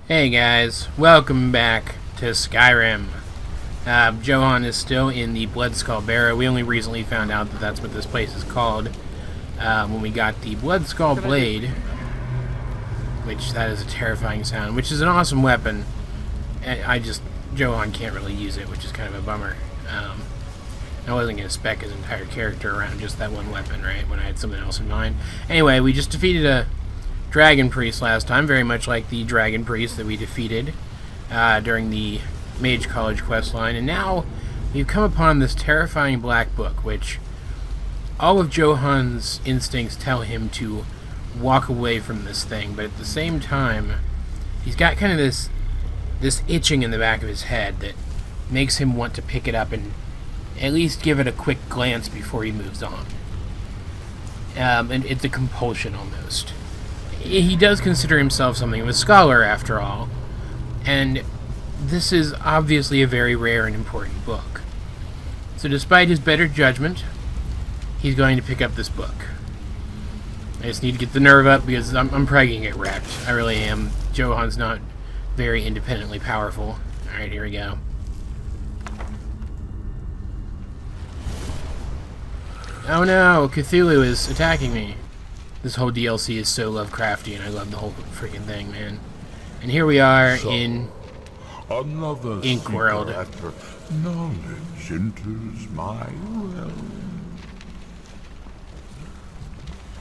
Hey guys, welcome back to Skyrim. Johan is still in the Bloodskull Barrow. We only recently found out that that's what this place is called when we got the Bloodskull Blade, which that is a terrifying sound, which is an awesome weapon. Johan can't really use it, which is kind of a bummer. I wasn't going to spec his entire character around just that one weapon, right, when I had something else in mind. Anyway, we just defeated a Dragon Priest last time, very much like the Dragon Priest that we defeated during the Mage College questline, and now we've come upon this terrifying black book, which all of Johan's instincts tell him to walk away from this thing, but at the same time, he's got kind of this itching in the back of his head that makes him want to pick it up and at least give it a quick glance before he moves on. And it's a compulsion almost. He does consider himself something of a scholar, after all, and this is obviously a very rare and important book. So despite his better judgment, he's going to pick up this book. I just need to get the nerve up because I'm probably going to get wrecked. I really am. Johan's not very independently powerful. Alright, here we go. Oh no, Cthulhu is attacking me. This whole DLC is so Lovecrafty, and I love the whole freaking thing, man. And here we are in another Ink World. After knowledge enters my realm.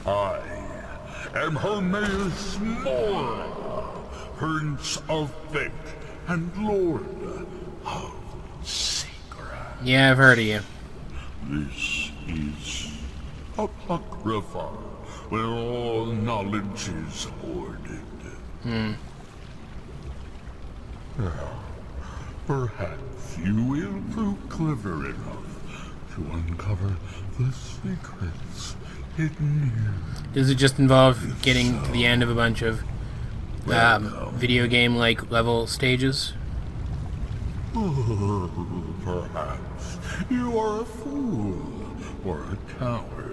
I am Hernândez Moira, Prince of Fate and Lord of Secret. Yeah, I've heard of you. This is Apocrypha, where all knowledge is hoarded. Perhaps you will prove clever enough to uncover the secrets hidden here. Does it just involve getting to the end of a bunch of video game-like level stages? Perhaps you are a fool or a coward.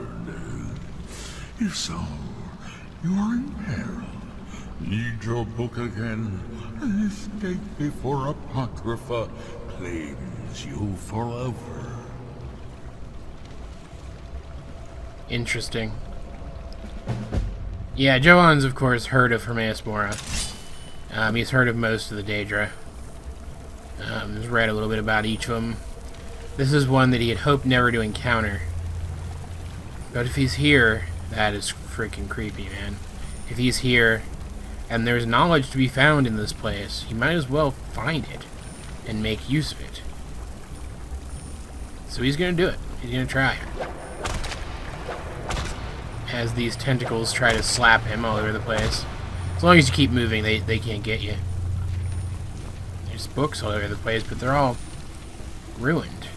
If so, you are in peril. Read your book again and escape before Apocrypha claims you forever. Interesting. Yeah, Johan's of course heard of Hernândez Moira. He's heard of most of the Daedra. He's read a little bit about each of them. This is one that he had hoped never to encounter. But if he's here, that is freaking creepy, man. If he's here, and there's knowledge to be found in this place, he might as well find it and make use of it. So he's gonna do it. He's gonna try. As these tentacles try to slap him all over the place. As long as you keep moving, they can't get you. There's books all over the place, but they're all ruined.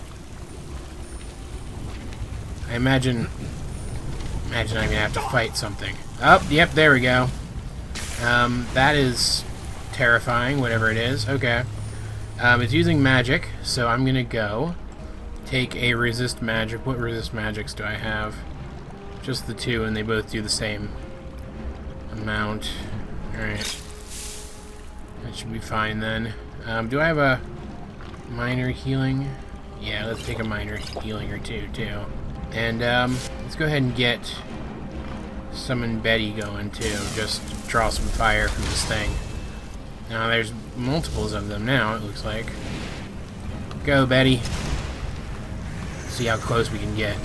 I imagine I'm gonna have to fight something. Oh, yep, there we go. That is terrifying, whatever it is. Okay. It's using magic, so I'm gonna go take a resist magic. What resist magics do I have? Just the two, and they both do the same amount. Alright. That should be fine then. Do I have a minor healing? Yeah, let's take a minor healing or two, too. And, let's go ahead and get Summon Betty going, too. Just draw some fire from this thing. Now, there's multiples of them now, it looks like. Go, Betty. See how close we can get.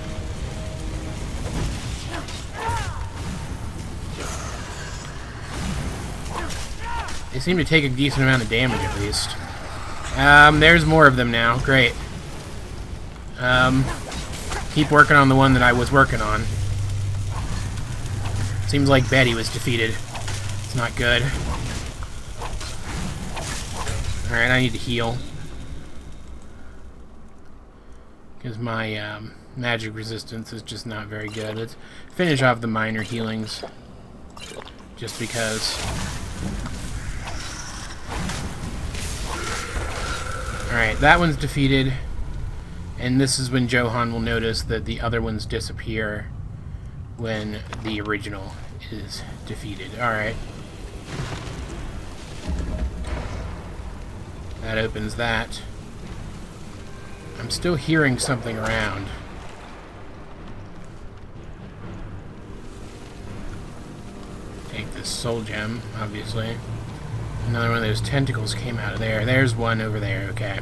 They seem to take a decent amount of damage, at least. There's more of them now. Great. Keep working on the one that I was working on. Seems like Betty was defeated. It's not good. Alright, I need to heal. Because my magic resistance is just not very good. Let's finish off the minor healings. Just because. Alright, that one's defeated. And this is when Johan will notice that the other ones disappear when the original is defeated. Alright. That opens that. I'm still hearing something around. Take this soul gem, obviously. Another one of those tentacles came out of there. There's one over there, okay.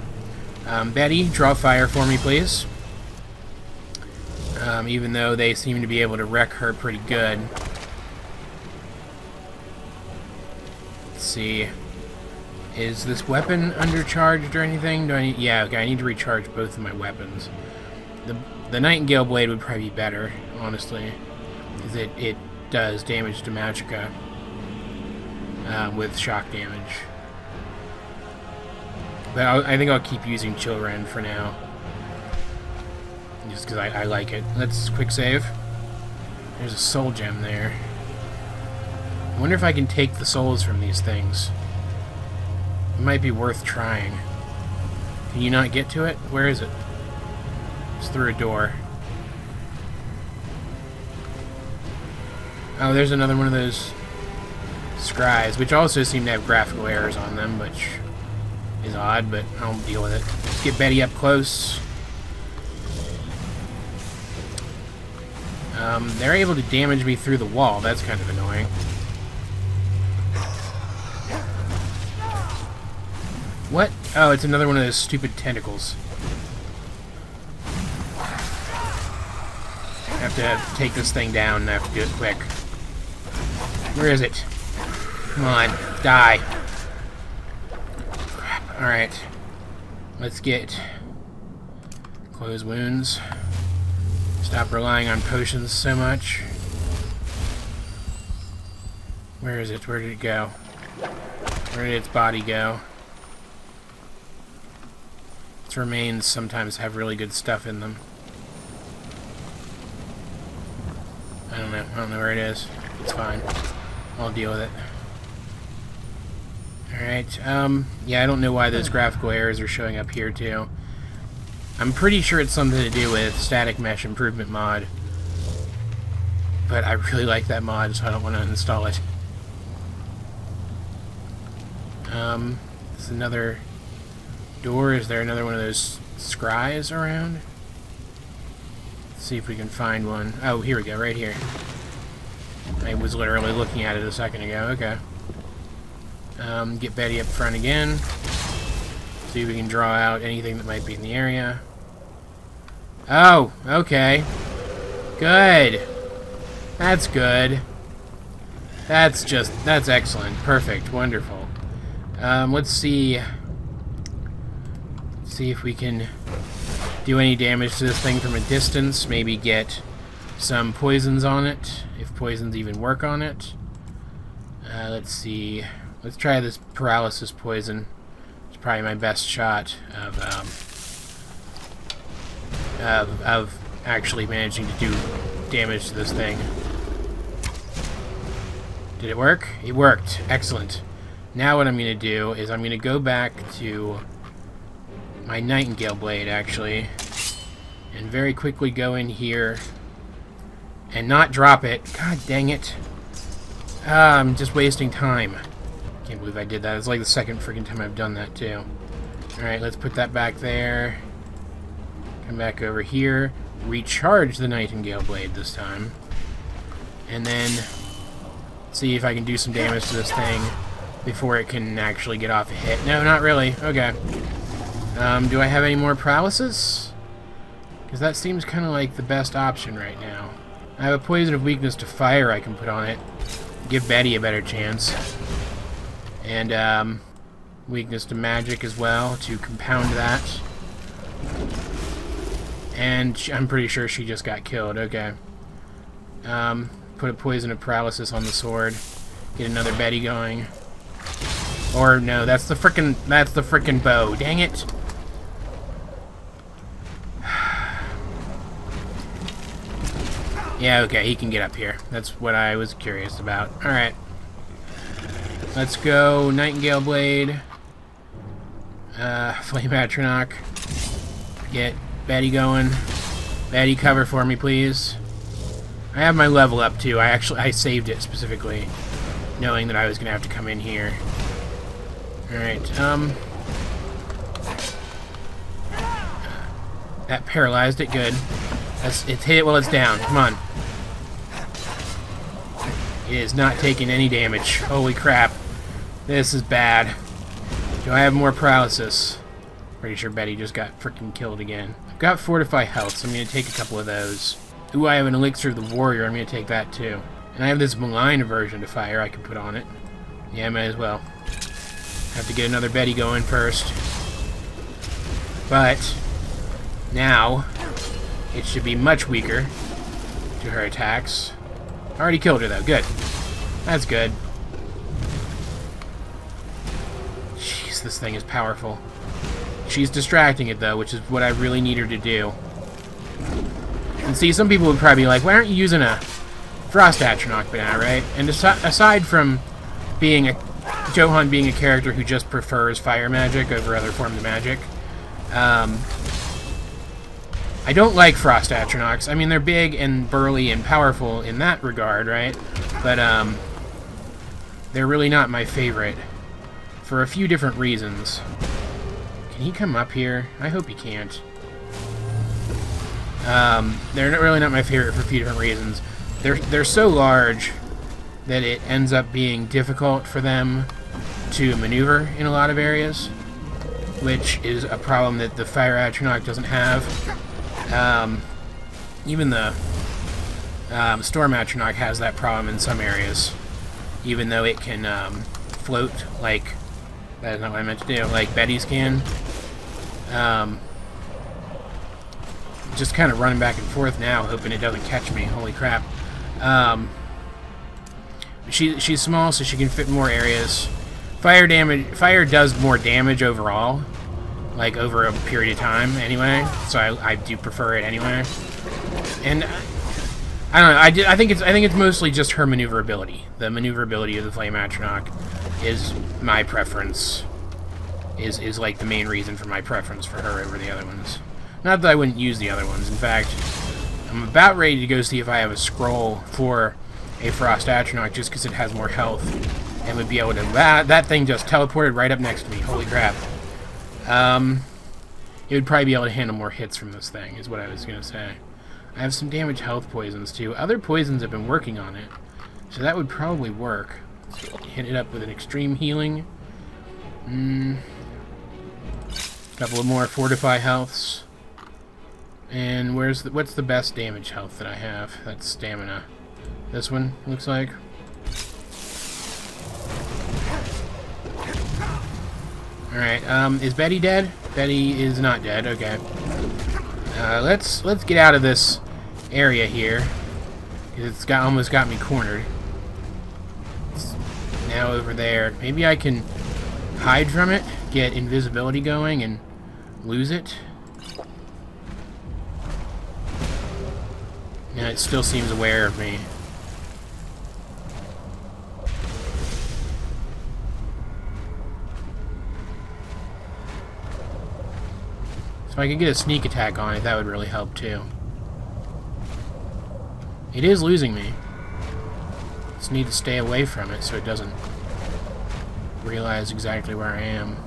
Betty, draw fire for me, please. Even though they seem to be able to wreck her pretty good. Let's see. Is this weapon undercharged or anything? Do I need... Yeah, okay, I need to recharge both of my weapons. The Nightingale Blade would probably be better, honestly. Because it does damage to magicka. With shock damage. But I think I'll keep using Chilren for now. Just because I like it. Let's quick save. There's a soul gem there. I wonder if I can take the souls from these things. It might be worth trying. Can you not get to it? Where is it? It's through a door. Oh, there's another one of those scries, which also seem to have graphical errors on them, which is odd, but I'll deal with it. Let's get Betty up close. They're able to damage me through the wall. That's kind of annoying. What? Oh, it's another one of those stupid tentacles. I have to take this thing down and I have to do it quick. Where is it? Come on, die. Crap. Alright. Let's get... close wounds. Stop relying on potions so much. Where is it? Where did it go? Where did its body go? Its remains sometimes have really good stuff in them. I don't know where it is. It's fine. I'll deal with it. Alright, yeah, I don't know why those graphical errors are showing up here, too. I'm pretty sure it's something to do with Static Mesh Improvement mod. But I really like that mod, so I don't want to uninstall it. There's another door. Is there another one of those scries around? Let's see if we can find one. Oh, here we go, right here. I was literally looking at it a second ago. Okay. Get Betty up front again. See if we can draw out anything that might be in the area. Oh, okay. Good. That's good. That's excellent. Perfect. Wonderful. Let's see. See if we can do any damage to this thing from a distance. Maybe get some poisons on it, if poisons even work on it. Let's see. Let's try this paralysis poison. It's probably my best shot of actually managing to do damage to this thing. Did it work? It worked. Excellent. Now what I'm going to do is I'm going to go back to my Nightingale Blade, actually, and very quickly go in here and not drop it. God dang it. I'm just wasting time. Can't believe I did that. It's like the second freaking time I've done that, too. Alright, let's put that back there. Come back over here. Recharge the Nightingale Blade this time. And then see if I can do some damage to this thing before it can actually get off a hit. No, not really. Okay. Do I have any more paralysis? Because that seems kind of like the best option right now. I have a poison of weakness to fire I can put on it. Give Betty a better chance. And weakness to magic as well to compound that. And I'm pretty sure she just got killed. Okay. Put a poison of paralysis on the sword. Get another Betty going. Or no, that's the frickin' bow. Dang it. Yeah, okay, he can get up here. That's what I was curious about. Alright. Let's go Nightingale Blade. Flame Atronach. Get Betty going. Betty, cover for me, please. I have my level up, too. I saved it specifically, knowing that I was going to have to come in here. Alright, That paralyzed it. Good. It's hit it while it's down. Come on. It is not taking any damage. Holy crap. This is bad. Do I have more paralysis? Pretty sure Betty just got freaking killed again. I've got Fortify Health, so I'm going to take a couple of those. Ooh, I have an Elixir of the Warrior. I'm going to take that too. And I have this malign aversion to fire I can put on it. Yeah, I might as well. Have to get another Betty going first. But now it should be much weaker to her attacks. Already killed her though. Good. That's good. Jeez, this thing is powerful. She's distracting it though, which is what I really need her to do. And see, some people would probably be like, why aren't you using a Frost Atronach banana, right? And aside from being Johan being a character who just prefers fire magic over other forms of magic, I don't like Frost Atronachs. I mean, they're big and burly and powerful in that regard, right? But they're really not my favorite for a few different reasons. Can he come up here? I hope he can't. They're really not my favorite for a few different reasons. They're so large that it ends up being difficult for them to maneuver in a lot of areas, which is a problem that the Fire Atronach doesn't have. Even the Storm Atronach has that problem in some areas, even though it can float like... That is not what I meant to do. Like Betty's can. Just kind of running back and forth now, hoping it doesn't catch me. Holy crap. She's small, so she can fit in more areas. Fire does more damage overall, like over a period of time anyway, so I do prefer it anyway. And I don't know, I think it's mostly just her maneuverability. The maneuverability of the Flame Atronach is my preference, is like the main reason for my preference for her over the other ones. Not that I wouldn't use the other ones. In fact, I'm about ready to go see if I have a scroll for a Frost Atronach just because it has more health and would be able to... That thing just teleported right up next to me. Holy crap. It would probably be able to handle more hits from this thing, is what I was going to say. I have some damage health poisons, too. Other poisons have been working on it, so that would probably work. Hit it up with an extreme healing. Couple of more Fortify healths. And what's the best damage health that I have? That's stamina. This one, looks like. Alright, is Betty dead? Betty is not dead, okay. Let's get out of this area here. It's almost got me cornered. It's now over there. Maybe I can hide from it, get invisibility going, and lose it. Yeah, it still seems aware of me. So if I could get a sneak attack on it, that would really help too. It is losing me. Just need to stay away from it so it doesn't realize exactly where I am.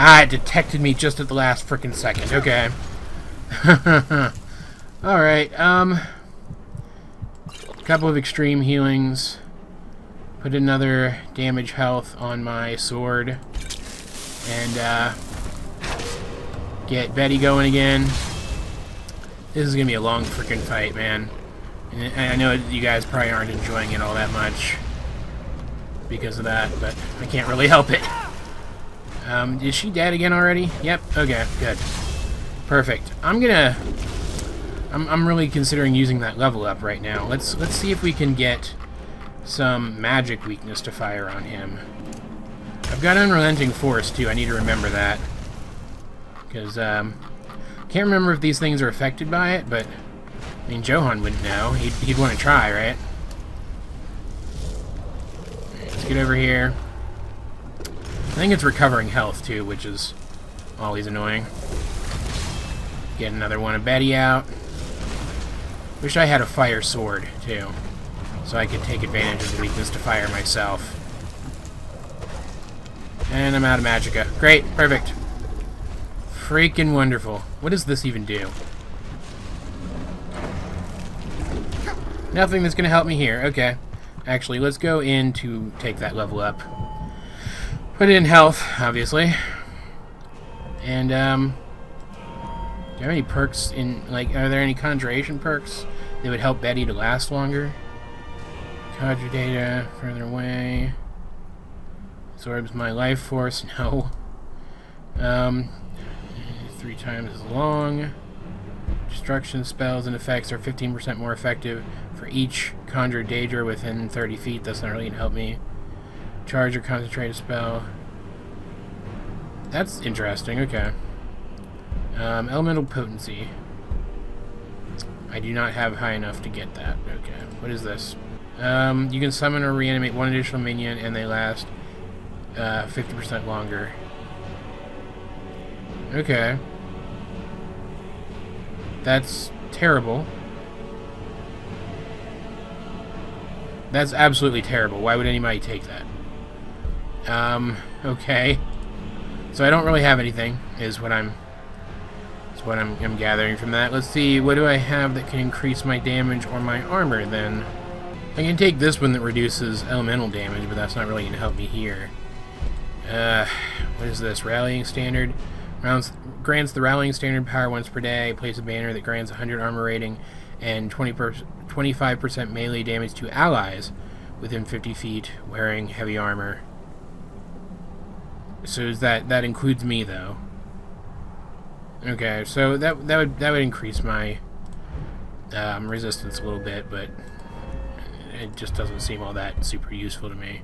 Ah, it detected me just at the last frickin' second. Okay. Alright, couple of extreme healings. Put another damage health on my sword. And, get Betty going again. This is gonna be a long frickin' fight, man. And I know you guys probably aren't enjoying it all that much because of that, but I can't really help it. Is she dead again already? Yep. Okay. Good. Perfect. I'm really considering using that level up right now. Let's see if we can get some magic weakness to fire on him. I've got Unrelenting Force too. I need to remember that because can't remember if these things are affected by it. But I mean, Johan wouldn't know. He'd want to try, right? Let's get over here. I think it's recovering health, too, which is always annoying. Get another one of Betty out. Wish I had a fire sword, too. so I could take advantage of the weakness to fire myself. And I'm out of magicka. Great, perfect. Freaking wonderful. What does this even do? Nothing that's going to help me here. Okay. Actually, let's go in to take that level up. Put it in health, obviously. And, do you have any perks in, like, are there any conjuration perks that would help Betty to last longer? Conjure data, further away. Absorbs my life force, no. 3 times as long. Destruction spells and effects are 15% more effective for each conjured danger within 30 feet. That's not really going to help me. Charge or concentrate a spell. That's interesting, okay. Elemental potency. I do not have high enough to get that. Okay, what is this? You can summon or reanimate 1 additional minion and they last 50% longer. Okay. That's terrible. That's absolutely terrible. Why would anybody take that? Okay. So I don't really have anything, is what I'm gathering from that. Let's see, what do I have that can increase my damage or my armor then? I can take this one that reduces elemental damage, but that's not really going to help me here. What is this? Rallying standard. Grants the rallying standard power once per day. Place a banner that grants 100 armor rating and 25% melee damage to allies within 50 feet wearing heavy armor. So is that includes me though? Okay, so that would increase my resistance a little bit, but it just doesn't seem all that super useful to me.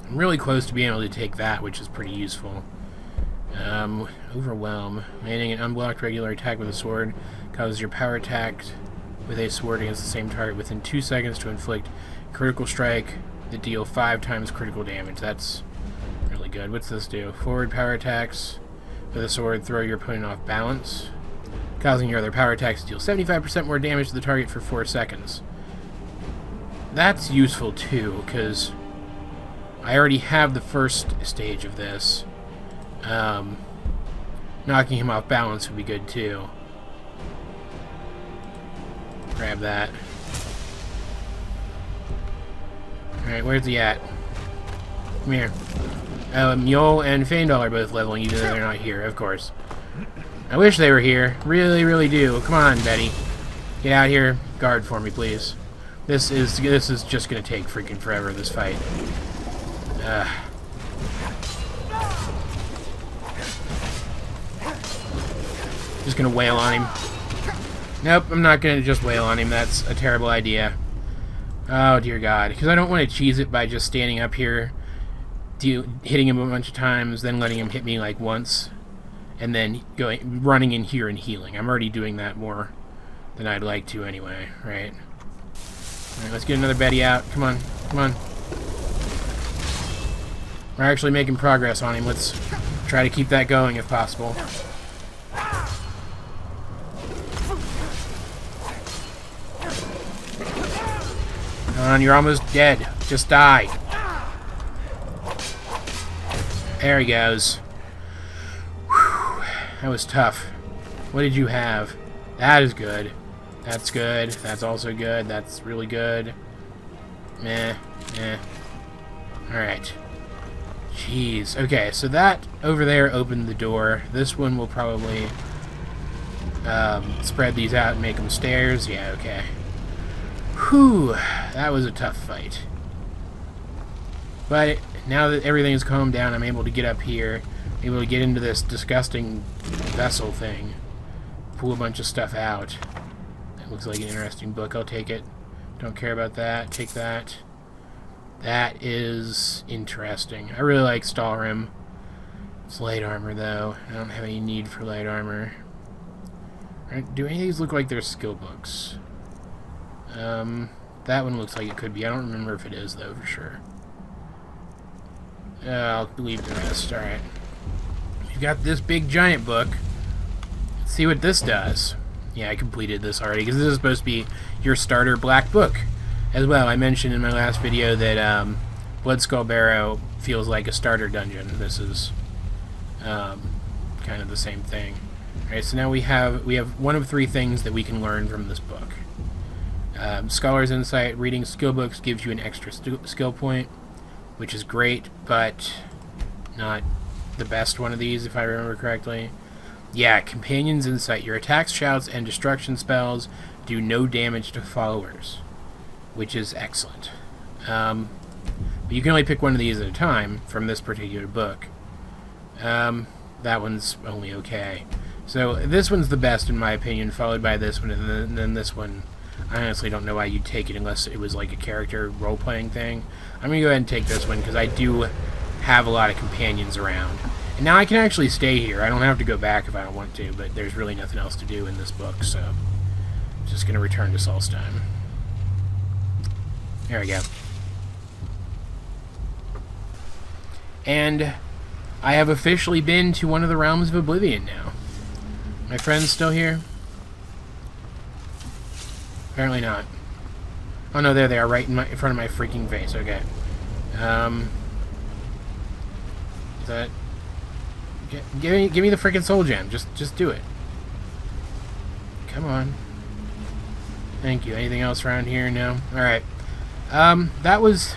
I'm really close to being able to take that, which is pretty useful. Overwhelm. Landing an unblocked regular attack with a sword causes your power attack with a sword against the same target within 2 seconds to inflict critical strike that deal 5 times critical damage. That's really good. What's this do? Forward power attacks with a sword throw your opponent off balance, causing your other power attacks to deal 75% more damage to the target for 4 seconds. That's useful too, because I already have the first stage of this. Knocking him off balance would be good too. Grab that. Alright, where's he at? Come here. Mule and Feindal are both leveling, even though they're not here, of course. I wish they were here. Really, really do. Come on, Betty. Get out here. Guard for me, please. This is just gonna take freaking forever, this fight. Just gonna wail on him. Nope, I'm not gonna just wail on him. That's a terrible idea. Oh, dear God. Because I don't want to cheese it by just standing up here, hitting him a bunch of times, then letting him hit me like once, and then running in here and healing. I'm already doing that more than I'd like to anyway, right? Alright, let's get another Betty out. Come on, come on. We're actually making progress on him. Let's try to keep that going if possible. Come on, you're almost dead. Just die. There he goes. Whew, that was tough. What did you have? That is good. That's good. That's also good. That's really good. Meh. Meh. Alright. Jeez. Okay, so that over there opened the door. This one will probably spread these out and make them stairs. Yeah, okay. Whew. That was a tough fight. But now that everything's calmed down, I'm able to get up here, able to get into this disgusting vessel thing, pull a bunch of stuff out. That looks like an interesting book. I'll take it. Don't care about that. Take that. That is interesting. I really like Stalrim. It's light armor, though. I don't have any need for light armor. Do any of these look like they're skill books? That one looks like it could be. I don't remember if it is, though, for sure. I'll leave the rest. Alright. We've got this big giant book. Let's see what this does. Yeah, I completed this already, because this is supposed to be your starter black book. As well, I mentioned in my last video that Bloodskull Barrow feels like a starter dungeon. This is kind of the same thing. Alright, so now we have one of 3 things that we can learn from this book. Scholar's Insight, reading skill books gives you an extra skill point, which is great, but not the best one of these, if I remember correctly. Yeah, Companion's Insight. Your attacks, shouts, and destruction spells do no damage to followers, which is excellent. But you can only pick one of these at a time from this particular book. That one's only okay. So this one's the best in my opinion, followed by this one, and then this one. I honestly don't know why you'd take it unless it was like a character role-playing thing. I'm going to go ahead and take this one because I do have a lot of companions around. And now I can actually stay here. I don't have to go back if I don't want to, but there's really nothing else to do in this book, so I'm just going to return to Solstheim. There we go. And I have officially been to one of the Realms of Oblivion now. My friend's still here? Apparently not. Oh no, there they are, right in front of my freaking face. Okay. Is that? Give me the freaking soul gem. Just do it. Come on. Thank you. Anything else around here? No. All right. That was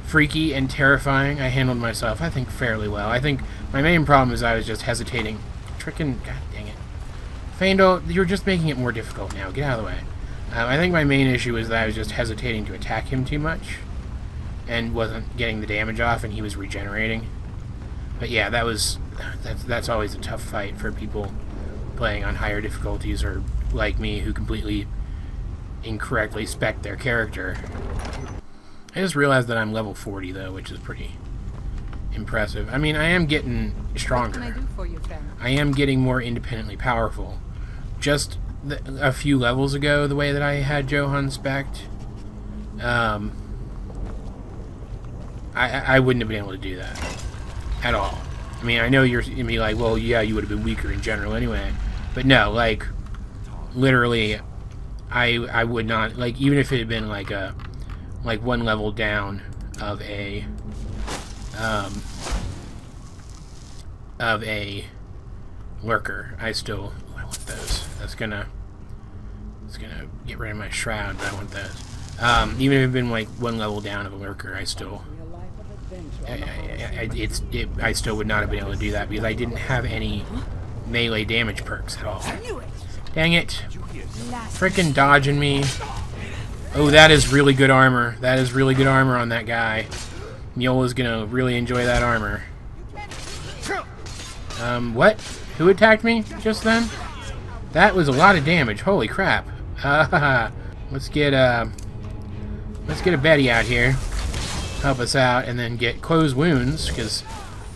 freaky and terrifying. I handled myself, I think, fairly well. I think my main problem is I was just hesitating. God dang it. Faendal, you're just making it more difficult now. Get out of the way. I think my main issue is that I was just hesitating to attack him too much and wasn't getting the damage off, and he was regenerating. But yeah, that's always a tough fight for people playing on higher difficulties or like me who completely incorrectly spec their character. I just realized that I'm level 40 though, which is pretty impressive. I mean, I am getting stronger. What can I do for you, friend? I am getting more independently powerful. Just a few levels ago, the way that I had Johann spec'd, I wouldn't have been able to do that at all. I mean, I know you're gonna be like, well, yeah, you would have been weaker in general anyway, but no, like, literally, I would not, like, even if it had been like one level down of a lurker, I want those. It's gonna get rid of my shroud, but I want those. Even if it had been like one level down of a lurker, I still would not have been able to do that because I didn't have any melee damage perks at all. Dang it! Frickin' dodging me. Oh, that is really good armor. That is really good armor on that guy. Miola's gonna really enjoy that armor. What? Who attacked me just then? That was a lot of damage. Holy crap. Let's get a Betty out here. Help us out, and then get closed wounds, because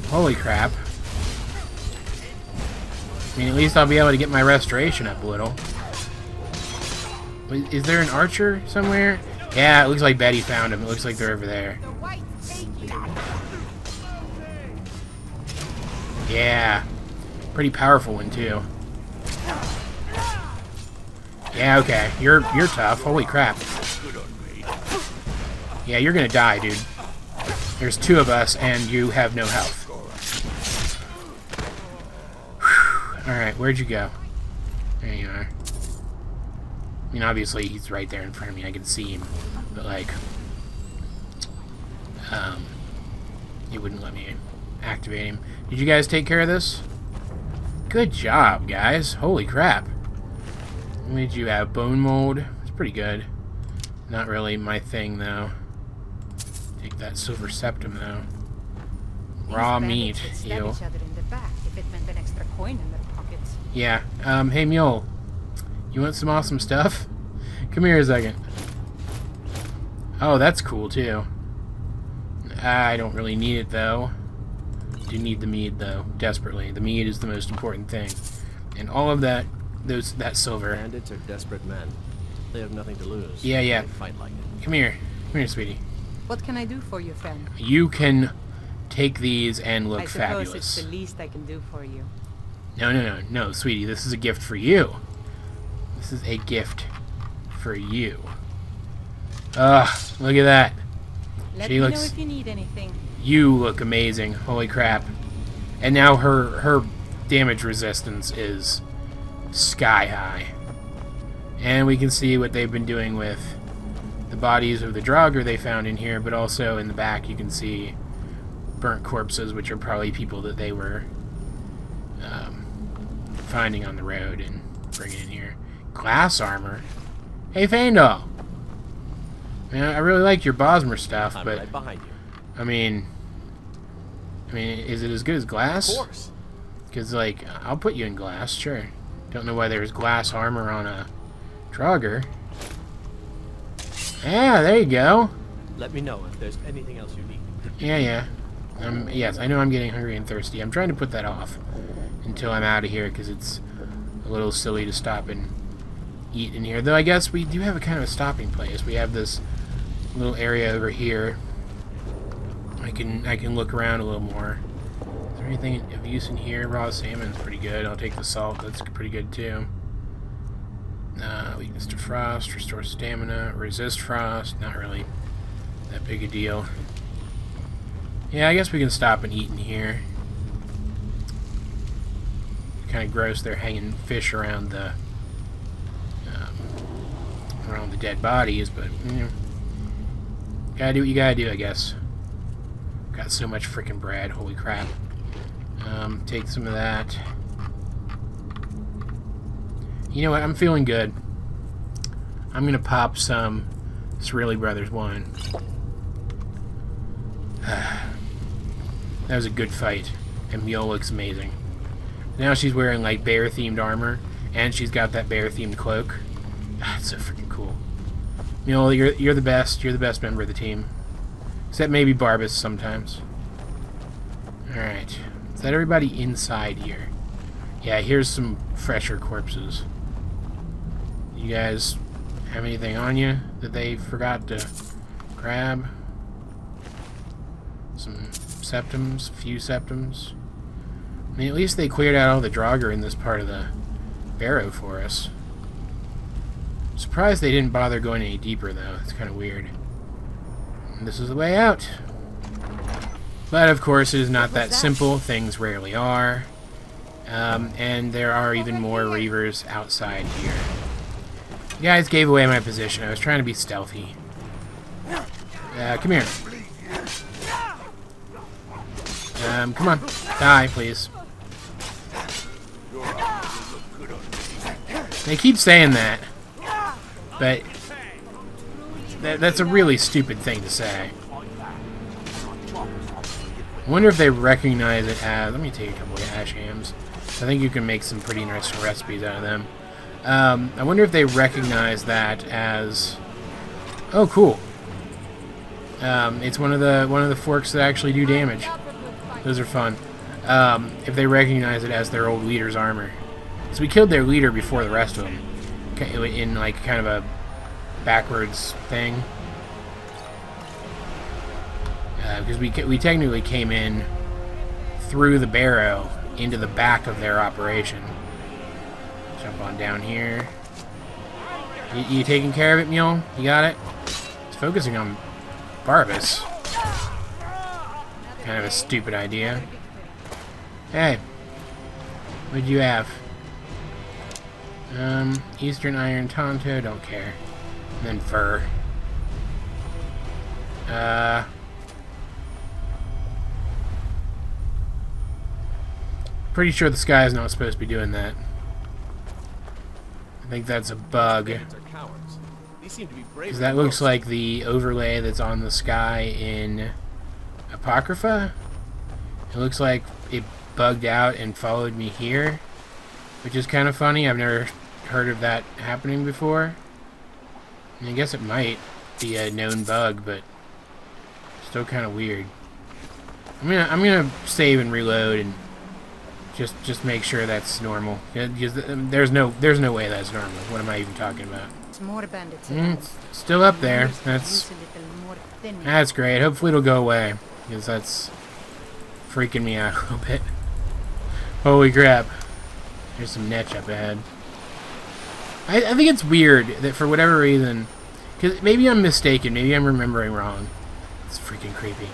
holy crap. I mean, at least I'll be able to get my restoration up a little. Is there an archer somewhere? Yeah, it looks like Betty found him. It looks like they're over there. Yeah. Pretty powerful one, too. Yeah, okay. You're tough. Holy crap. Yeah, you're gonna die, dude. There's 2 of us, and you have no health. Alright, where'd you go? There you are. I mean, obviously, he's right there in front of me. I can see him. But, like... he wouldn't let me activate him. Did you guys take care of this? Good job, guys. Holy crap. What did you have? Bone mold? It's pretty good. Not really my thing, though. Take that silver septum, though. Raw meat. Ew. Yeah. Hey, Mule. You want some awesome stuff? Come here a second. Oh, that's cool, too. I don't really need it, though. Do need the mead, though, desperately. The mead is the most important thing. And all of that silver. Bandits are desperate men. They have nothing to lose. Yeah, yeah. They fight like it. Come here. Come here, sweetie. What can I do for you, friend? You can take these and look fabulous. I suppose it's the least I can do for you. No, sweetie. This is a gift for you. This is a gift for you. Ugh, look at that. Let She me know looks... if you need anything. You look amazing. Holy crap. And now her damage resistance is sky high. And we can see what they've been doing with the bodies of the Draugr they found in here, but also in the back you can see burnt corpses, which are probably people that they were finding on the road and bringing in here. Glass armor? Hey, Faendal! Man, I really like your Bosmer stuff, I'm but... right behind you. I mean, is it as good as glass? Of course. Because, like, I'll put you in glass, sure. Don't know why there's glass armor on a Draugr. Yeah, there you go. Let me know if there's anything else you need. Yeah. Yes, I know I'm getting hungry and thirsty. I'm trying to put that off until I'm out of here, because it's a little silly to stop and eat in here. Though I guess we do have a kind of a stopping place. We have this little area over here. I can look around a little more. Is there anything of use in here? Raw salmon's pretty good. I'll take the salt. That's pretty good too. Weakness to frost, restore stamina, resist frost. Not really that big a deal. Yeah, I guess we can stop and eat in here. Kind of gross. They're hanging fish around the dead bodies, but you know, gotta do what you gotta do, I guess. Got so much freaking bread. Holy crap. Take some of that. You know what? I'm feeling good. I'm gonna pop some Cerealy Brothers wine. That was a good fight, and Mule looks amazing. Now she's wearing like bear-themed armor, and she's got that bear-themed cloak. It's so freaking cool. Mule, you're the best. You're the best member of the team, except maybe Barbas sometimes. All right, is that everybody inside here? Yeah, here's some fresher corpses. You guys have anything on you that they forgot to grab? Some septums, few septums. I mean, at least they cleared out all the Draugr in this part of the Barrow for us. Surprised they didn't bother going any deeper, though. It's kind of weird. And this is the way out. But, of course, it is not that simple. Things rarely are. And there are even more Reavers outside here. You guys gave away my position. I was trying to be stealthy. Come here. Come on. Die, please. They keep saying that. But that's a really stupid thing to say. I wonder if they recognize it as... Let me take a couple of ash hams. I think you can make some pretty nice recipes out of them. I wonder if they recognize that as... Oh, cool. It's one of the forks that actually do damage. Those are fun. If they recognize it as their old leader's armor. So we killed their leader before the rest of them. In like kind of a backwards thing. Because we technically came in through the Barrow into the back of their operation. Jump on down here. You taking care of it, Mule? You got it? It's focusing on Barbas. Kind of a stupid idea. Hey. What'd you have? Eastern Iron Tonto, don't care. And then fur. Pretty sure the sky is not supposed to be doing that. I think that's a bug. Because that looks like the overlay that's on the sky in Apocrypha. It looks like it bugged out and followed me here, which is kind of funny. I've never heard of that happening before. I guess it might be a known bug, but still kind of weird. I'm gonna save and reload and just make sure that's normal. There's no way that's normal. What am I even talking about? It's more bandits. It's still up there. That's great. Hopefully it'll go away, because that's freaking me out a little bit. Holy crap. There's some netch up ahead. I think it's weird that for whatever reason Because maybe I'm mistaken. Maybe I'm remembering wrong. It's freaking creepy.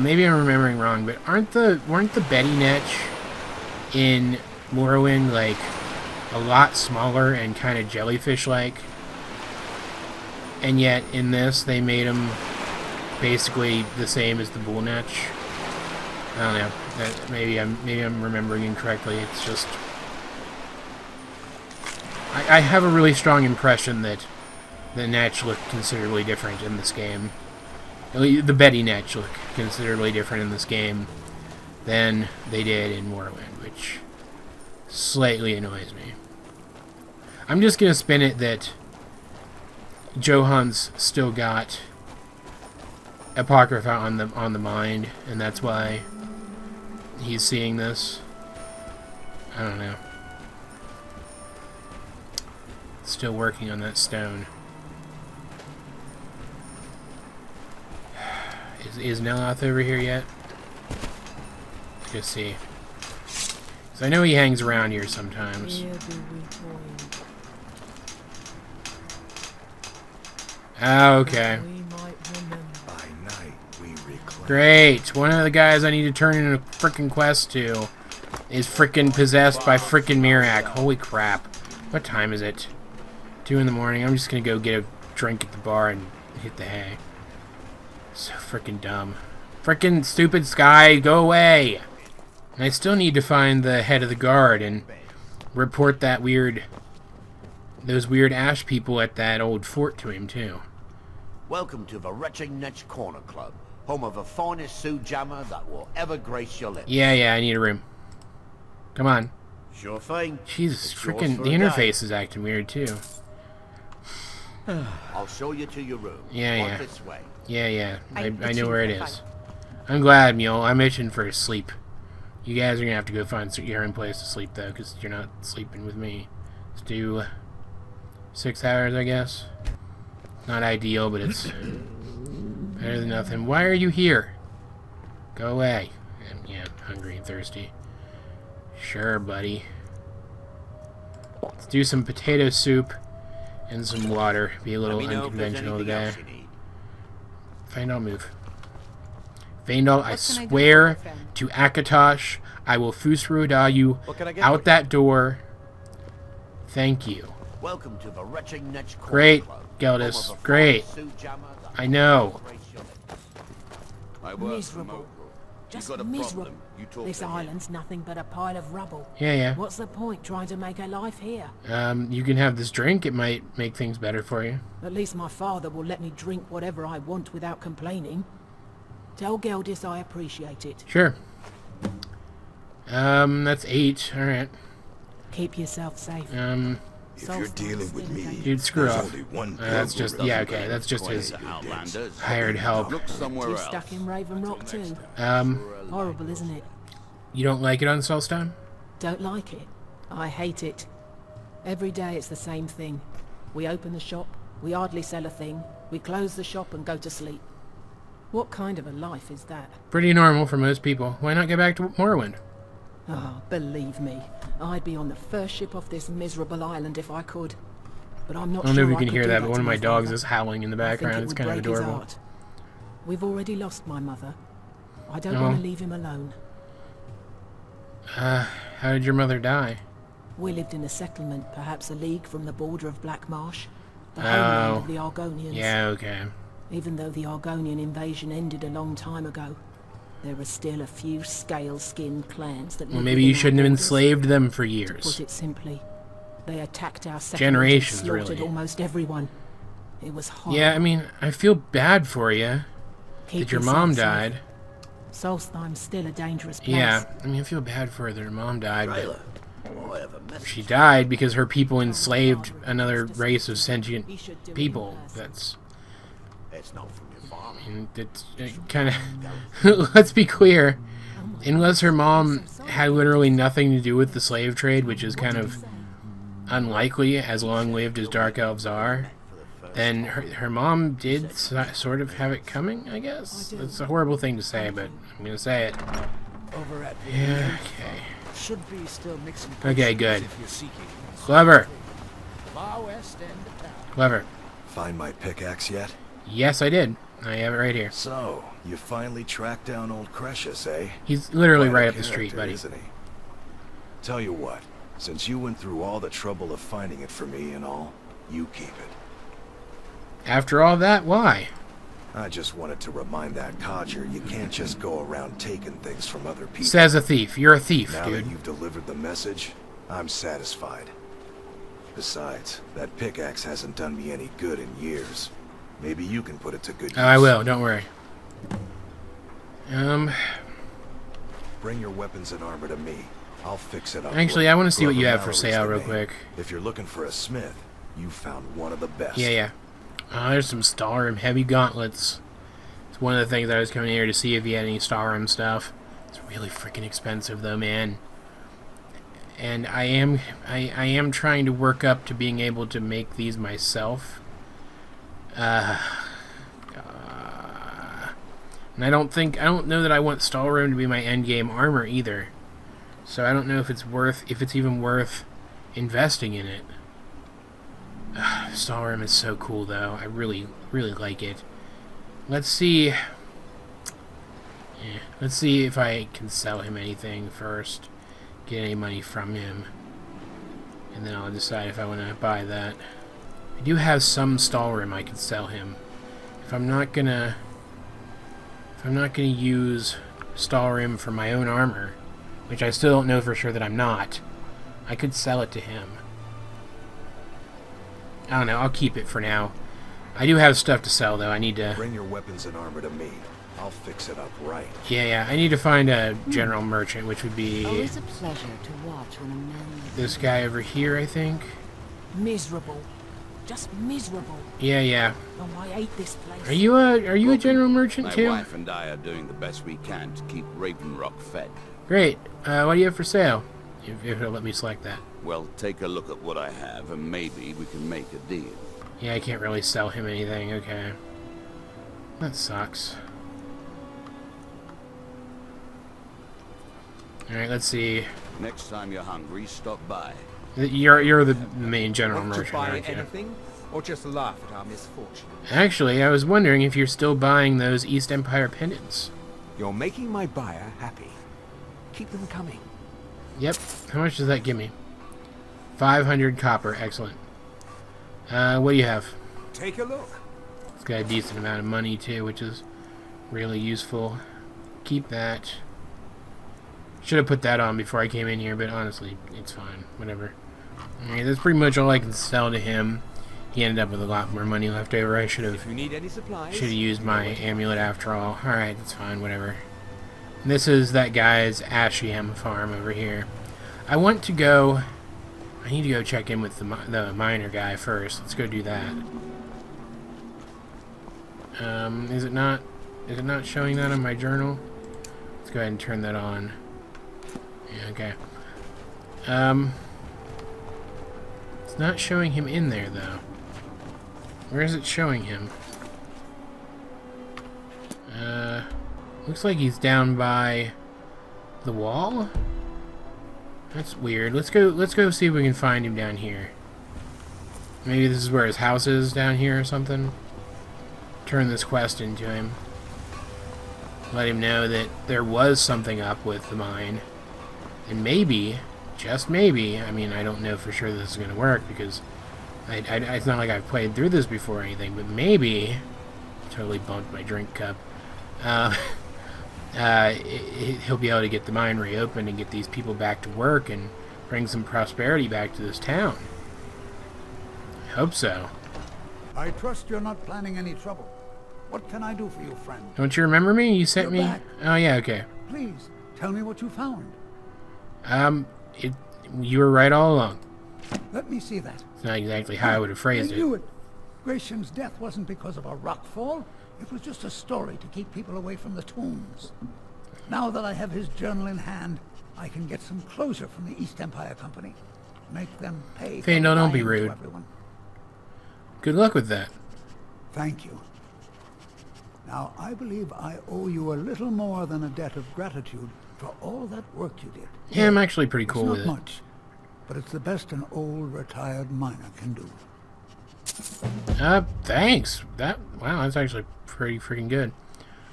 Maybe I'm remembering wrong, but weren't the Betty Netch in Morrowind like a lot smaller and kind of jellyfish-like? And yet in this they made them basically the same as the bull netch. I don't know. Maybe I'm remembering incorrectly. It's just I have a really strong impression that the Netch look considerably different in this game. The Betty Netch look considerably different in this game than they did in Morrowind, which slightly annoys me. I'm just gonna spin it that Johan's still got Apocrypha on the mind, and that's why he's seeing this. I don't know. Still working on that stone. Is Neloth over here yet? Let's go see. So I know he hangs around here sometimes. Ah, okay. Great. One of the guys I need to turn in a frickin' quest to is frickin' possessed by frickin' Mirak. Holy crap. What time is it? 2 in the morning. I'm just gonna go get a drink at the bar and hit the hay. So frickin' dumb. Frickin' stupid sky, go away! And I still need to find the head of the guard and report that those weird ash people at that old fort to him, too. Welcome to the Retching Netch Corner Club, home of the finest Sioux jammer that will ever grace your lips. Yeah, I need a room. Come on. Sure thing. Jesus, frickin' the interface is acting weird, too. I'll show you to your room. Yeah. This way. Yeah. I know where it is. I'm glad, Mule. I'm itching for sleep. You guys are gonna have to go find your own place to sleep, though, because you're not sleeping with me. Let's do 6 hours, I guess. Not ideal, but it's better than nothing. Why are you here? Go away. Yeah, hungry and thirsty. Sure, buddy. Let's do some potato soup and some water. Be a little unconventional today. Faendal, move. Faendal, I swear to Akatosh, I will Fusruda you out that door. Thank you. Welcome to the Retching Netch Corner Great, Club, Geldis. Great. I know. Miserable. Just miserable. This island's nothing but a pile of rubble. Yeah. What's the point trying to make a life here? You can have this drink. It might make things better for you. At least my father will let me drink whatever I want without complaining. Tell Geldis I appreciate it. Sure. That's 8. All right. Keep yourself safe. If you're dealing with me, Dude, screw there's off. only one That's just, yeah, okay. That's just his hired help. Look somewhere You else. stuck in Raven Rock too. Horrible, isn't it? You don't like it on Soulstone? Don't like it. I hate it. Every day it's the same thing. We open the shop, we hardly sell a thing, we close the shop and go to sleep. What kind of a life is that? Pretty normal for most people. Why not get back to Morrowind? Oh, believe me, I'd be on the first ship off this miserable island if I could. But I'm not I don't sure know if you I can could hear do that, but one to of my dogs father. is howling in the I think background. it It's would kind of break his adorable. heart. We've already lost my mother. I don't Oh. want to leave him alone. How did your mother die? We lived in a settlement, perhaps a league from the border of Black Marsh, the homeland of the Argonians. Yeah, okay. Even though the Argonian invasion ended a long time ago, there are still a few scale-skinned clans that live Well, maybe you within our shouldn't have borders. enslaved them for To years. put it simply, they attacked our settlement Generations, and slaughtered really. almost everyone. It was horrible. Yeah, I mean, I feel bad for you Keep that your yourself mom safe. died. Solstheim's still a dangerous place. Yeah, I mean, I feel bad for her that her mom died, but Trailer. Oh, I have a message. she died because her people enslaved another race of sentient people. That's... It's not from your farm. It's kind of... Let's be clear. Unless her mom had literally nothing to do with the slave trade, which is kind of unlikely as long-lived as Dark Elves are, then her mom did sort of have it coming, I guess? It's a horrible thing to say, but I'm going to say it. Over at Yeah, okay. should be still mixing. Okay, good. If you're seeking Clever. far west end of town. Clever. Find my pickaxe yet? Yes, I did. I have it right here. So, you finally tracked down old Cretius, eh? He's literally Quite a right up the street, character, buddy. Isn't he? Tell you what, since you went through all the trouble of finding it for me and all, you keep it. After all that, why? I just wanted to remind that codger you can't just go around taking things from other people. Says a thief. You're a thief, Now dude. that you've delivered the message, I'm satisfied. Besides, that pickaxe hasn't done me any good in years. Maybe you can put it to good use. Oh, I will. Don't worry. Bring your weapons and armor to me. I'll fix it up. Actually, I want to see what you have for Mallory's sale the real name. quick. If you're looking for a smith, you found one of the best. Yeah. Oh, there's some Stahlrim heavy gauntlets. It's one of the things I was coming here to see if you had any Stahlrim stuff. It's really freaking expensive, though, man. And I am trying to work up to being able to make these myself. And I don't know that I want Stahlrim to be my endgame armor either. So I don't know if it's even worth investing in it. Stahlrim is so cool, though. I really like it. Let's see. Let's see if I can sell him anything first. Get any money from him. And then I'll decide if I want to buy that. I do have some Stahlrim I can sell him. If I'm not gonna use Stahlrim for my own armor, which I still don't know for sure that I'm not, I could sell it to him. I don't know, I'll keep it for now. I do have stuff to sell, though. I need to... Bring your weapons and armor to me. I'll fix it up right. Yeah, I need to find a general merchant, which would be... Always a pleasure to watch when a man... this guy over here, I think. Miserable. Just miserable. Yeah. Oh, I hate this place. Are you a general merchant, My too? wife and I are doing the best we can to keep Raven Rock fed. Great. What do you have for sale? If it'll let me select that. Well, take a look at what I have, and maybe we can make a deal. Yeah, I can't really sell him anything. Okay. That sucks. Alright, let's see. Next time you're hungry, stop by. You're the main general Want to merchant, buy aren't you? anything, or just laugh at our misfortune? Actually, I was wondering if you're still buying those East Empire pendants. You're making my buyer happy. Keep them coming. Yep. How much does that give me? 500 copper. Excellent. What do you have? Take a look. It's got a decent amount of money, too, which is really useful. Keep that. Should have put that on before I came in here, but honestly, it's fine. Whatever. Alright, that's pretty much all I can sell to him. He ended up with a lot more money left over. I should If have you need any supplies, used my amulet after all. Alright, that's fine. Whatever. This is that guy's Ashiam farm over here. I need to go check in with the miner guy first. Let's go do that. Is it not showing that on my journal? Let's go ahead and turn that on. Yeah, okay. It's not showing him in there, though. Where is it showing him? Looks like he's down by the wall. That's weird. Let's go see if we can find him down here. Maybe this is where his house is, down here or something. Turn this quest into him. Let him know that there was something up with the mine. And maybe, just maybe, I mean, I don't know for sure this is going to work because it's not like I've played through this before or anything, but maybe, totally bumped my drink cup, he'll be able to get the mine reopened and get these people back to work and bring some prosperity back to this town. I hope so. I trust you're not planning any trouble. What can I do for you, friend? Don't you remember me? You sent You're me... back. Oh, yeah, okay. Please, tell me what you found. You were right all along. Let me see that. It's not exactly how I would have phrased I it. knew it. Gratian's death wasn't because of a rock fall. It was just a story to keep people away from the tombs. Now that I have his journal in hand, I can get some closure from the East Empire Company. Make them pay for Fane, don't be lying to rude. everyone. Good luck with that. Thank you. Now, I believe I owe you a little more than a debt of gratitude for all that work you did. Yeah, I'm actually pretty cool It's with not it. much, but it's the best an old retired miner can do. Thanks. Wow, that's actually pretty freaking good.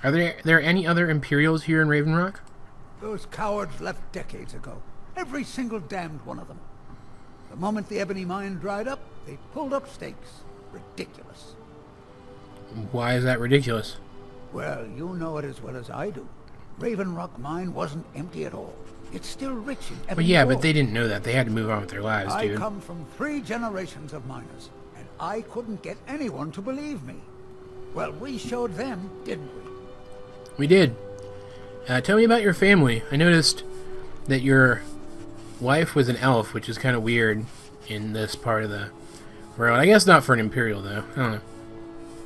Are there any other Imperials here in Raven Rock? Those cowards left decades ago. Every single damned one of them. The moment the ebony mine dried up, they pulled up stakes. Ridiculous. Why is that ridiculous? Well, you know it as well as I do. Raven Rock mine wasn't empty at all. It's still rich in ebony. Well, yeah, gold. but they didn't know that. They had to move on with their lives, I dude. come from 3 generations of miners, and I couldn't get anyone to believe me. Well, we showed them, didn't we? We did. Tell me about your family. I noticed that your wife was an elf, which is kind of weird in this part of the world. I guess not for an Imperial, though. I don't know.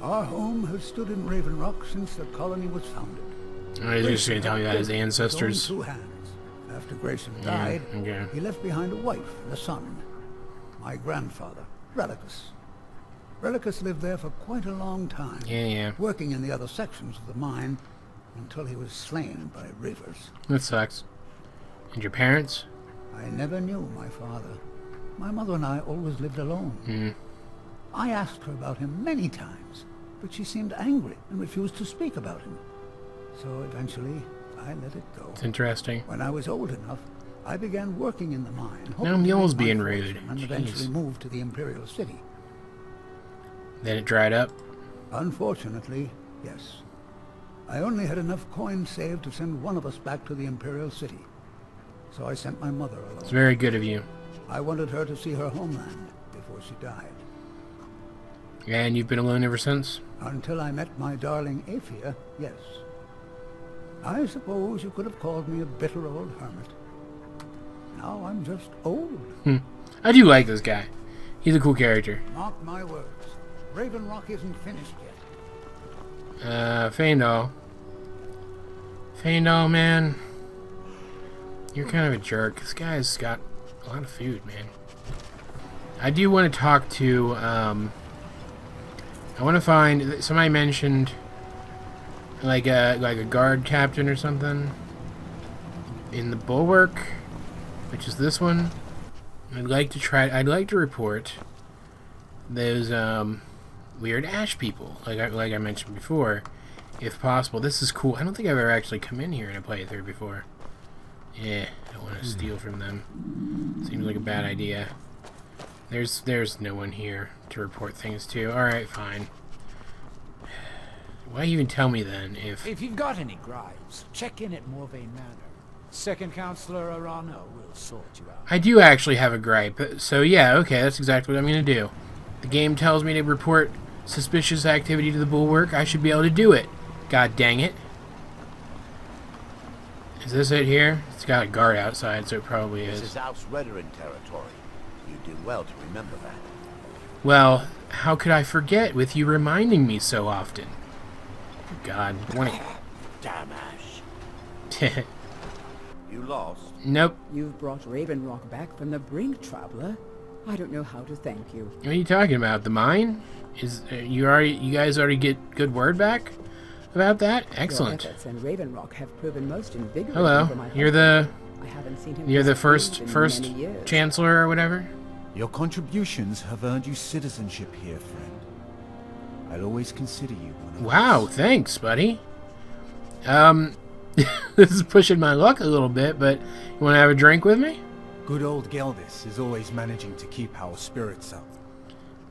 Our home has stood in Raven Rock since the colony was founded. I was just going to tell me about his ancestors. His own 2 hands. After Grayson died, okay. he left behind a wife and a son. My grandfather, Relicus. Relicus lived there for quite a long time. Yeah. Working in the other sections of the mine until he was slain by Reavers. That sucks. And your parents? I never knew my father. My mother and I always lived alone. I asked her about him many times, but she seemed angry and refused to speak about him. So eventually, I let it go. It's interesting. When I was old enough, I began working in the mine. Now Mule's being rude. And eventually moved to the Imperial City. Then it dried up? Unfortunately, yes. I only had enough coins saved to send one of us back to the Imperial City. So I sent my mother alone. It's very good of you. I wanted her to see her homeland before she died. And you've been alone ever since? Until I met my darling Aphia, yes. I suppose you could have called me a bitter old hermit. Now I'm just old. I do like this guy. He's a cool character. Mark my words. Raven Rock isn't finished yet. Faendal. Faendal, man. You're kind of a jerk. This guy's got a lot of food, man. I do want to talk to, I want to find, somebody mentioned like a guard captain or something in the Bulwark, which is this one. I'd like to report those weird ash people, like I mentioned before, if possible. This is cool. I don't think I've ever actually come in here in a playthrough before. Yeah, I don't want to steal from them. Seems like a bad idea. There's no one here to report things to. Alright, fine. Why even tell me then if you've got any gripes, check in at Morvain Manor. Second Counselor Arano will sort you out. I do actually have a gripe. So yeah, okay, that's exactly what I'm going to do. The game tells me to report suspicious activity to the Bulwark. I should be able to do it. God dang it. Is this it here? It's got a guard outside, so it probably is. This is House Redoran territory. You do well to remember that. Well, how could I forget with you reminding me so often? God, Damn Ash. You lost? Nope. You've brought Raven Rock back from the brink, traveler. I don't know how to thank you. What are you talking about? The mine? Is you guys already get good word back about that? Excellent. Your efforts and Raven Rock have proven most invigorating. Hello. For my You're the I haven't seen him you're the disappeared first in many years. chancellor or whatever? Your contributions have earned you citizenship here, friend. I'll always consider you one of Wow, us. thanks, buddy. This is pushing my luck a little bit, but you want to have a drink with me? Good old Geldis is always managing to keep our spirits up.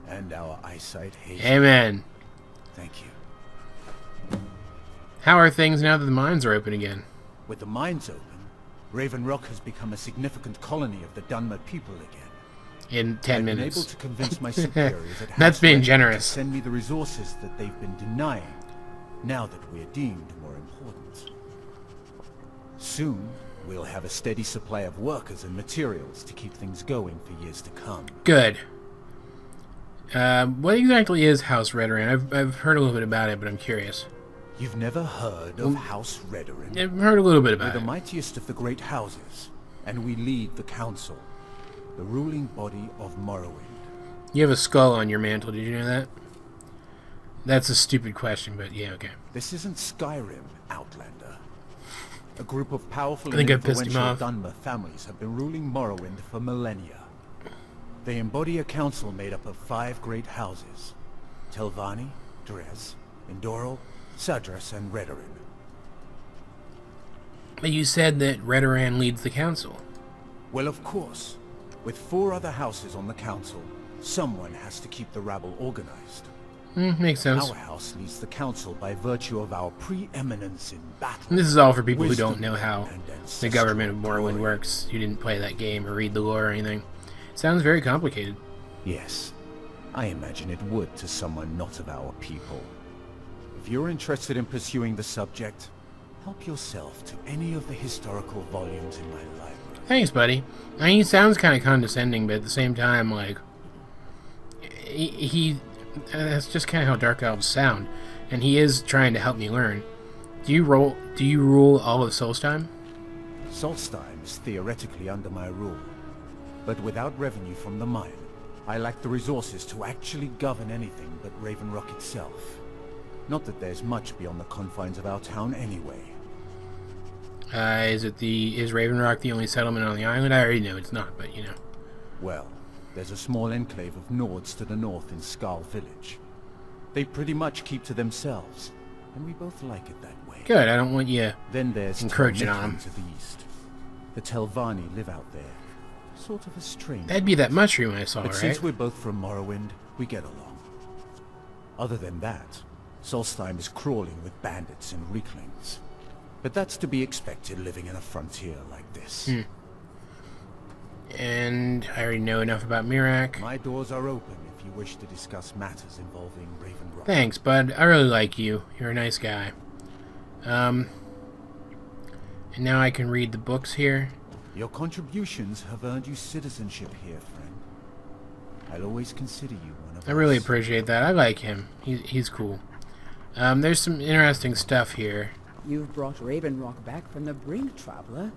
And our eyesight hazy. Amen. Thank you. How are things now that the mines are open again? With the mines open, Raven Rock has become a significant colony of the Dunmer people again. In 10 minutes. I've been able to convince my superiors at That's House being Redoran generous. to send me the resources that they've been denying, now that we're deemed more important. Soon, we'll have a steady supply of workers and materials to keep things going for years to come. Good. What exactly is House Redoran? I've heard a little bit about it, but I'm curious. You've never heard of House Redoran? I've heard a little bit about We're it. the mightiest of the great houses, and we lead the council, the ruling body of Morrowind. You have a skull on your mantle, did you know that? That's a stupid question, but yeah, okay. This isn't Skyrim, Outlander. A group of powerful I think and I pissed him influential off. Dunmer families have been ruling Morrowind for millennia. They embody a council made up of 5 great houses. Telvanni, Dres, Indoril, Sadras, and Redoran. But you said that Redoran leads the council. Well, of course. With 4 other houses on the council, someone has to keep the rabble organized. Makes sense. Our house leads the council by virtue of our preeminence in battle. And this is all for people who don't know how the government of Morrowind works. You didn't play that game or read the lore or anything. It sounds very complicated. Yes. I imagine it would to someone not of our people. If you're interested in pursuing the subject, help yourself to any of the historical volumes in my library. Thanks, buddy. I mean, he sounds kind of condescending, but at the same time, like, that's just kind of how Dark Elves sound, and he is trying to help me learn. Do you rule all of Solstheim? Solstheim is theoretically under my rule, but without revenue from the mine, I lack the resources to actually govern anything but Raven Rock itself. Not that there's much beyond the confines of our town anyway. Is Raven Rock the only settlement on the island? I already know it's not, but you know. Well, there's a small enclave of Nords to the north in Skarl Village. They pretty much keep to themselves, and we both like it that way. Good, I don't want you then there's encroaching on them. To the east. The Telvanni live out there. Sort of a strange. That'd be that mushroom I saw, but right? Since we're both from Morrowind, we get along. Other than that, Solstheim is crawling with bandits and weaklings. But that's to be expected living in a frontier like this. And I already know enough about Miraak. My doors are open if you wish to discuss matters involving Raven Rock. Thanks, bud. I really like you. You're a nice guy. And now I can read the books here. Your contributions have earned you citizenship here, friend. I'll always consider you one of us. I really appreciate that. I like him. He's cool. There's some interesting stuff here. You've brought Raven Rock back from the brink, traveler.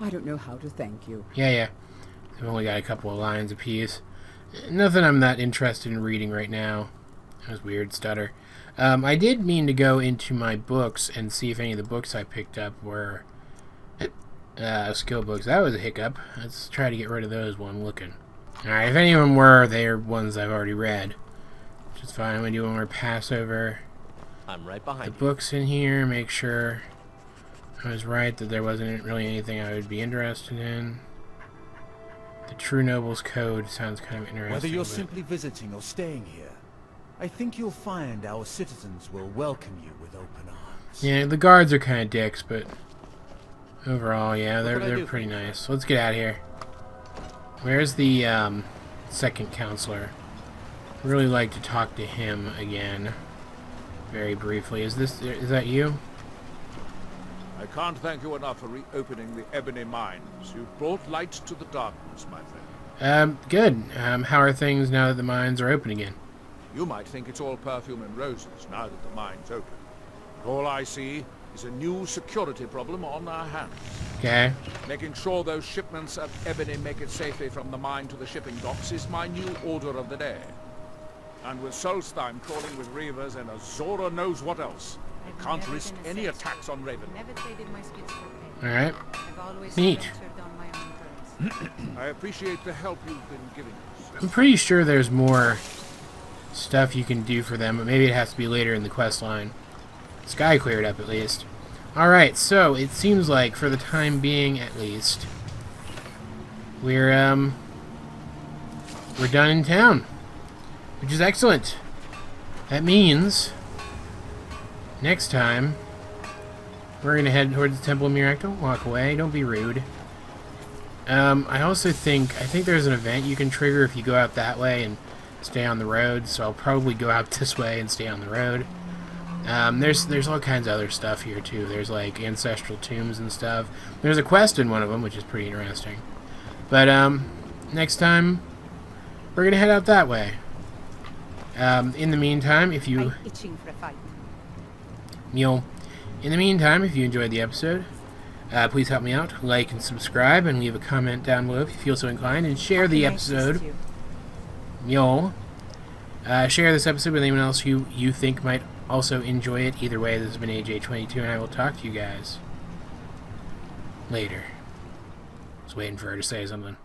I don't know how to thank you. Yeah. I've only got a couple of lines apiece. Nothing I'm that interested in reading right now. That was weird, stutter. I did mean to go into my books and see if any of the books I picked up were skill books. That was a hiccup. Let's try to get rid of those while I'm looking. Alright, if any of them were, they're ones I've already read. Which is fine. I'm going to do one more pass over I'm right behind the books in here. Make sure I was right that there wasn't really anything I would be interested in. The True Noble's Code sounds kind of interesting. Whether you're simply visiting or staying here, I think you'll find our citizens will welcome you with open arms. Yeah, the guards are kind of dicks, but overall, yeah, they're pretty nice. Let's get out of here. Where's the second counselor? I'd really like to talk to him again, very briefly. Is that you? I can't thank you enough for reopening the Ebony Mines. You've brought light to the darkness, my friend. Good. How are things now that the mines are open again? You might think it's all perfume and roses now that the mine's open. But all I see is a new security problem on our hands. Okay. Making sure those shipments of ebony make it safely from the mine to the shipping docks is my new order of the day. And with Solstheim crawling with reavers and Azora knows what else, I can't risk any attacks on Raven. Alright. Neat. I appreciate the help you've been giving us. I'm pretty sure there's more stuff you can do for them, but maybe it has to be later in the quest line. Sky cleared up, at least. Alright, so it seems like, for the time being at least, we're done in town. Which is excellent. That means next time we're gonna head towards the Temple of Miraak. Don't walk away, don't be rude. I also think there's an event you can trigger if you go out that way and stay on the road, so I'll probably go out this way and stay on the road. There's all kinds of other stuff here too. There's like ancestral tombs and stuff. There's a quest in one of them, which is pretty interesting. But next time we're gonna head out that way. In the meantime, if you enjoyed the episode, please help me out. Like and subscribe, and leave a comment down below if you feel so inclined, and share the episode. Share this episode with anyone else who you think might also enjoy it. Either way, this has been AJ22, and I will talk to you guys later. I was waiting for her to say something.